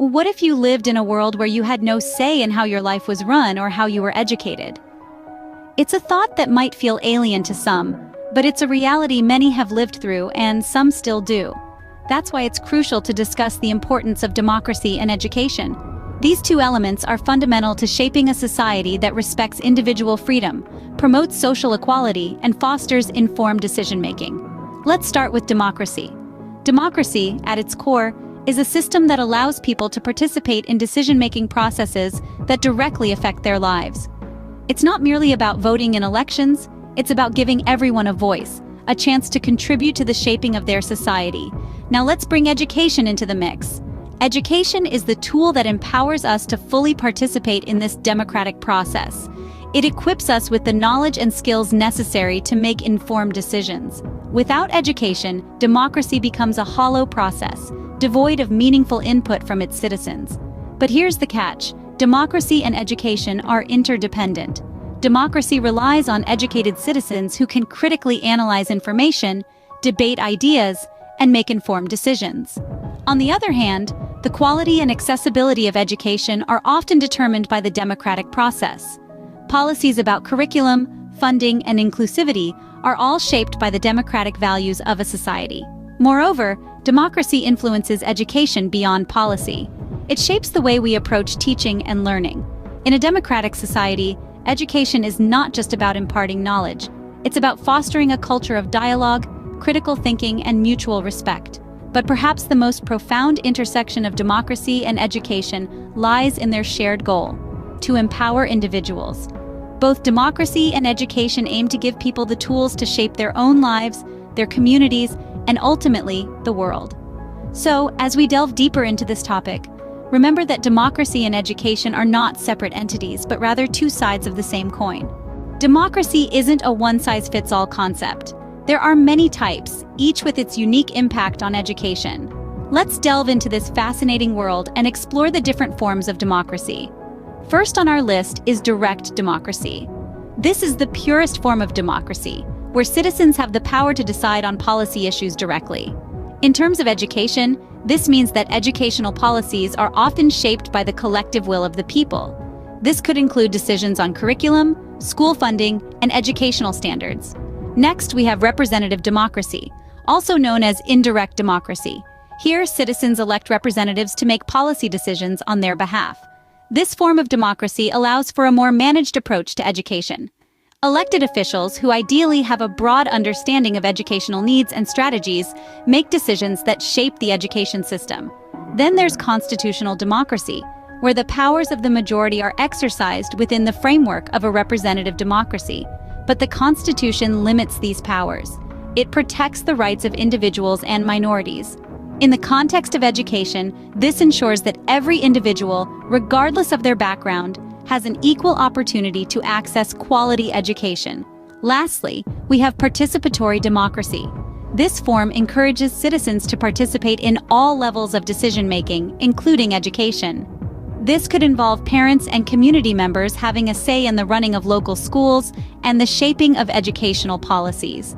what if you lived in a world where you had no say in how your life was run or how you were educated? It's a thought that might feel alien to some, but it's a reality many have lived through and some still do. That's why it's crucial to discuss the importance of democracy and education. These two elements are fundamental to shaping a society that respects individual freedom, promotes social equality, and fosters informed decision-making. Let's start with democracy. Democracy, at its core, is a system that allows people to participate in decision-making processes that directly affect their lives. It's not merely about voting in elections, it's about giving everyone a voice, a chance to contribute to the shaping of their society. Now let's bring education into the mix. Education is the tool that empowers us to fully participate in this democratic process. It equips us with the knowledge and skills necessary to make informed decisions. Without education, democracy becomes a hollow process, devoid of meaningful input from its citizens. But here's the catch: democracy and education are interdependent. Democracy relies on educated citizens who can critically analyze information, debate ideas, and make informed decisions. On the other hand, the quality and accessibility of education are often determined by the democratic process. Policies about curriculum, funding, and inclusivity are all shaped by the democratic values of a society. Moreover, democracy influences education beyond policy. It shapes the way we approach teaching and learning. In a democratic society, education is not just about imparting knowledge. It's about fostering a culture of dialogue, critical thinking, and mutual respect. But perhaps the most profound intersection of democracy and education lies in their shared goal: to empower individuals. Both democracy and education aim to give people the tools to shape their own lives, their communities, and ultimately, the world. So, as we delve deeper into this topic, remember that democracy and education are not separate entities, but rather two sides of the same coin. Democracy isn't a one-size-fits-all concept. There are many types, each with its unique impact on education. Let's delve into this fascinating world and explore the different forms of democracy. First on our list is direct democracy. This is the purest form of democracy, where citizens have the power to decide on policy issues directly. In terms of education, this means that educational policies are often shaped by the collective will of the people. This could include decisions on curriculum, school funding, and educational standards. Next, we have representative democracy, also known as indirect democracy. Here, citizens elect representatives to make policy decisions on their behalf. This form of democracy allows for a more managed approach to education. Elected officials, who ideally have a broad understanding of educational needs and strategies, make decisions that shape the education system. Then there's constitutional democracy, where the powers of the majority are exercised within the framework of a representative democracy. But the Constitution limits these powers. It protects the rights of individuals and minorities. In the context of education, this ensures that every individual, regardless of their background, has an equal opportunity to access quality education. Lastly, we have participatory democracy. This form encourages citizens to participate in all levels of decision-making, including education. This could involve parents and community members having a say in the running of local schools and the shaping of educational policies.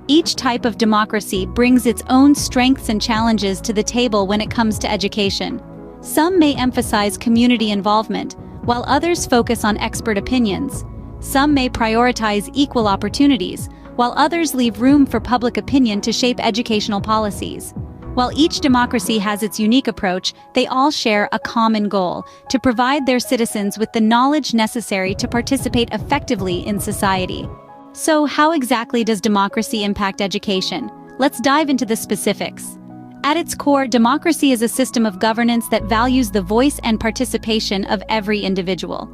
Each type of democracy brings its own strengths and challenges to the table when it comes to education. Some may emphasize community involvement, while others focus on expert opinions. Some may prioritize equal opportunities, while others leave room for public opinion to shape educational policies. While each democracy has its unique approach, they all share a common goal: to provide their citizens with the knowledge necessary to participate effectively in society. So, how exactly does democracy impact education? Let's dive into the specifics. At its core, democracy is a system of governance that values the voice and participation of every individual.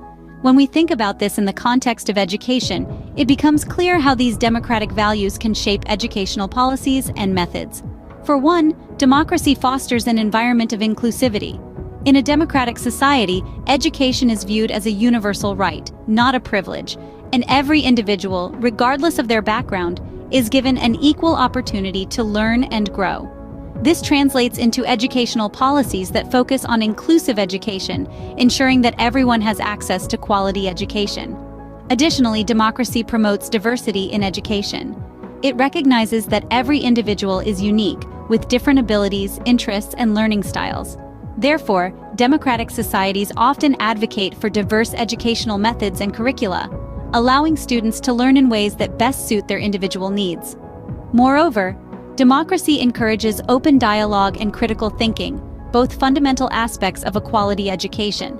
When we think about this in the context of education, it becomes clear how these democratic values can shape educational policies and methods. For one, democracy fosters an environment of inclusivity. In a democratic society, education is viewed as a universal right, not a privilege, and every individual, regardless of their background, is given an equal opportunity to learn and grow. This translates into educational policies that focus on inclusive education, ensuring that everyone has access to quality education. Additionally, democracy promotes diversity in education. It recognizes that every individual is unique, with different abilities, interests, and learning styles. Therefore, democratic societies often advocate for diverse educational methods and curricula, allowing students to learn in ways that best suit their individual needs. Moreover, democracy encourages open dialogue and critical thinking, both fundamental aspects of a quality education.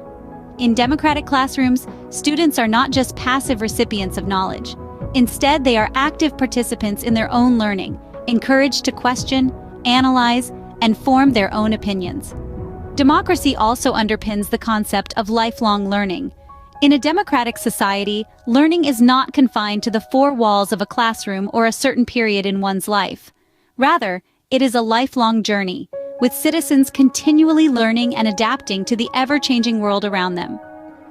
In democratic classrooms, students are not just passive recipients of knowledge. Instead, they are active participants in their own learning, encouraged to question, analyze, and form their own opinions. Democracy also underpins the concept of lifelong learning. In a democratic society, learning is not confined to the four walls of a classroom or a certain period in one's life. Rather, it is a lifelong journey, with citizens continually learning and adapting to the ever-changing world around them.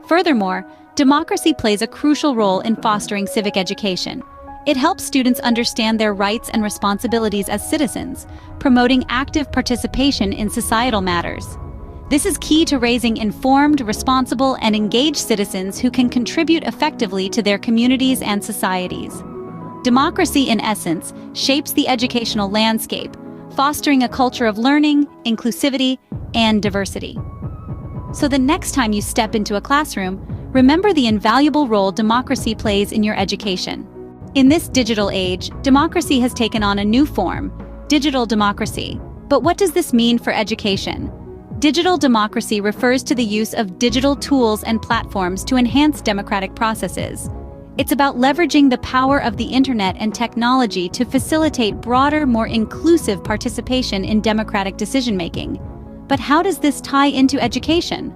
Furthermore, democracy plays a crucial role in fostering civic education. It helps students understand their rights and responsibilities as citizens, promoting active participation in societal matters. This is key to raising informed, responsible, and engaged citizens who can contribute effectively to their communities and societies. Democracy, in essence, shapes the educational landscape, fostering a culture of learning, inclusivity, and diversity. So the next time you step into a classroom, remember the invaluable role democracy plays in your education. In this digital age, democracy has taken on a new form, digital democracy. But what does this mean for education? Digital democracy refers to the use of digital tools and platforms to enhance democratic processes. It's about leveraging the power of the internet and technology to facilitate broader, more inclusive participation in democratic decision-making. But how does this tie into education?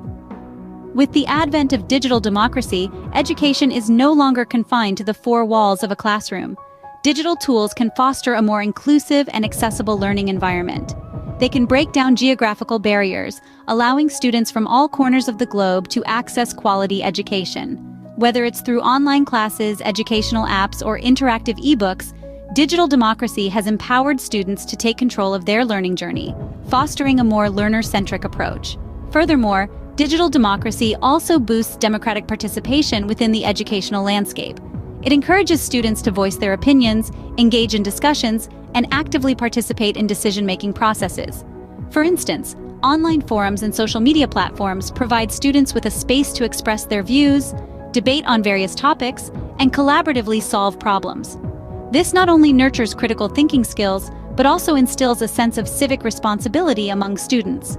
With the advent of digital democracy, education is no longer confined to the four walls of a classroom. Digital tools can foster a more inclusive and accessible learning environment. They can break down geographical barriers, allowing students from all corners of the globe to access quality education. Whether it's through online classes, educational apps, or interactive ebooks, digital democracy has empowered students to take control of their learning journey, fostering a more learner-centric approach. Furthermore, digital democracy also boosts democratic participation within the educational landscape. It encourages students to voice their opinions, engage in discussions, and actively participate in decision-making processes. For instance, online forums and social media platforms provide students with a space to express their views, debate on various topics, and collaboratively solve problems. This not only nurtures critical thinking skills, but also instills a sense of civic responsibility among students.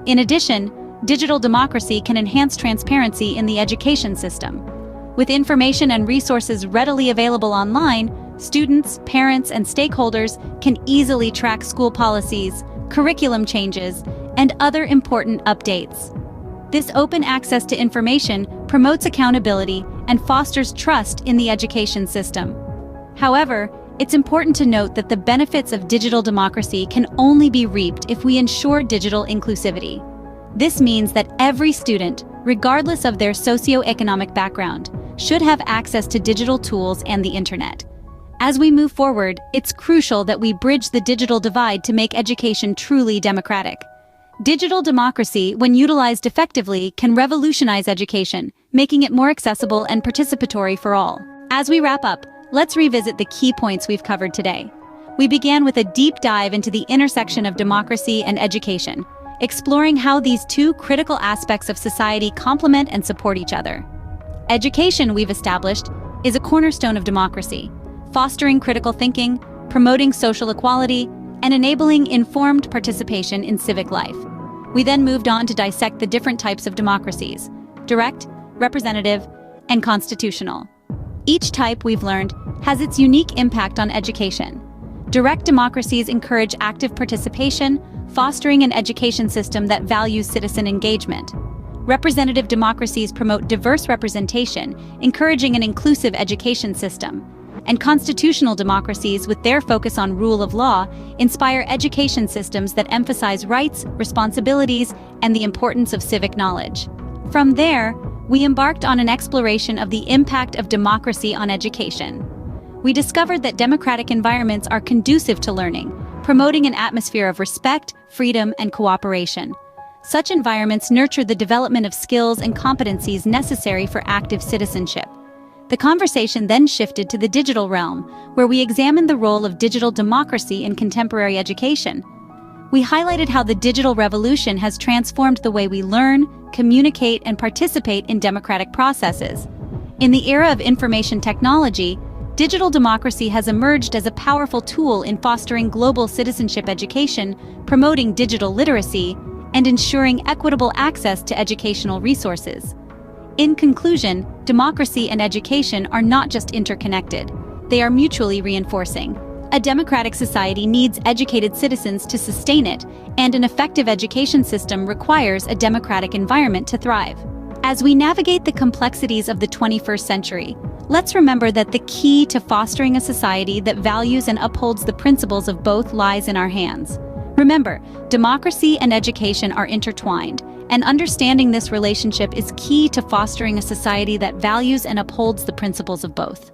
In addition, digital democracy can enhance transparency in the education system. With information and resources readily available online, students, parents, and stakeholders can easily track school policies, curriculum changes, and other important updates. This open access to information promotes accountability and fosters trust in the education system. However, it's important to note that the benefits of digital democracy can only be reaped if we ensure digital inclusivity. This means that every student, regardless of their socioeconomic background, should have access to digital tools and the internet. As we move forward, it's crucial that we bridge the digital divide to make education truly democratic. Digital democracy, when utilized effectively, can revolutionize education, making it more accessible and participatory for all. As we wrap up, let's revisit the key points we've covered today. We began with a deep dive into the intersection of democracy and education, exploring how these two critical aspects of society complement and support each other. Education, we've established, is a cornerstone of democracy, fostering critical thinking, promoting social equality, and enabling informed participation in civic life. We then moved on to dissect the different types of democracies: direct, representative, and constitutional. Each type, we've learned, has its unique impact on education. Direct democracies encourage active participation, fostering an education system that values citizen engagement. Representative democracies promote diverse representation, encouraging an inclusive education system. And constitutional democracies, with their focus on rule of law, inspire education systems that emphasize rights, responsibilities, and the importance of civic knowledge. From there, we embarked on an exploration of the impact of democracy on education. We discovered that democratic environments are conducive to learning, promoting an atmosphere of respect, freedom, and cooperation. Such environments nurture the development of skills and competencies necessary for active citizenship. The conversation then shifted to the digital realm, where we examined the role of digital democracy in contemporary education. We highlighted how the digital revolution has transformed the way we learn, communicate, and participate in democratic processes. In the era of information technology, digital democracy has emerged as a powerful tool in fostering global citizenship education, promoting digital literacy, and ensuring equitable access to educational resources. In conclusion, democracy and education are not just interconnected, they are mutually reinforcing. A democratic society needs educated citizens to sustain it, and an effective education system requires a democratic environment to thrive. As we navigate the complexities of the 21st century, let's remember that the key to fostering a society that values and upholds the principles of both lies in our hands. Remember, democracy and education are intertwined, and understanding this relationship is key to fostering a society that values and upholds the principles of both.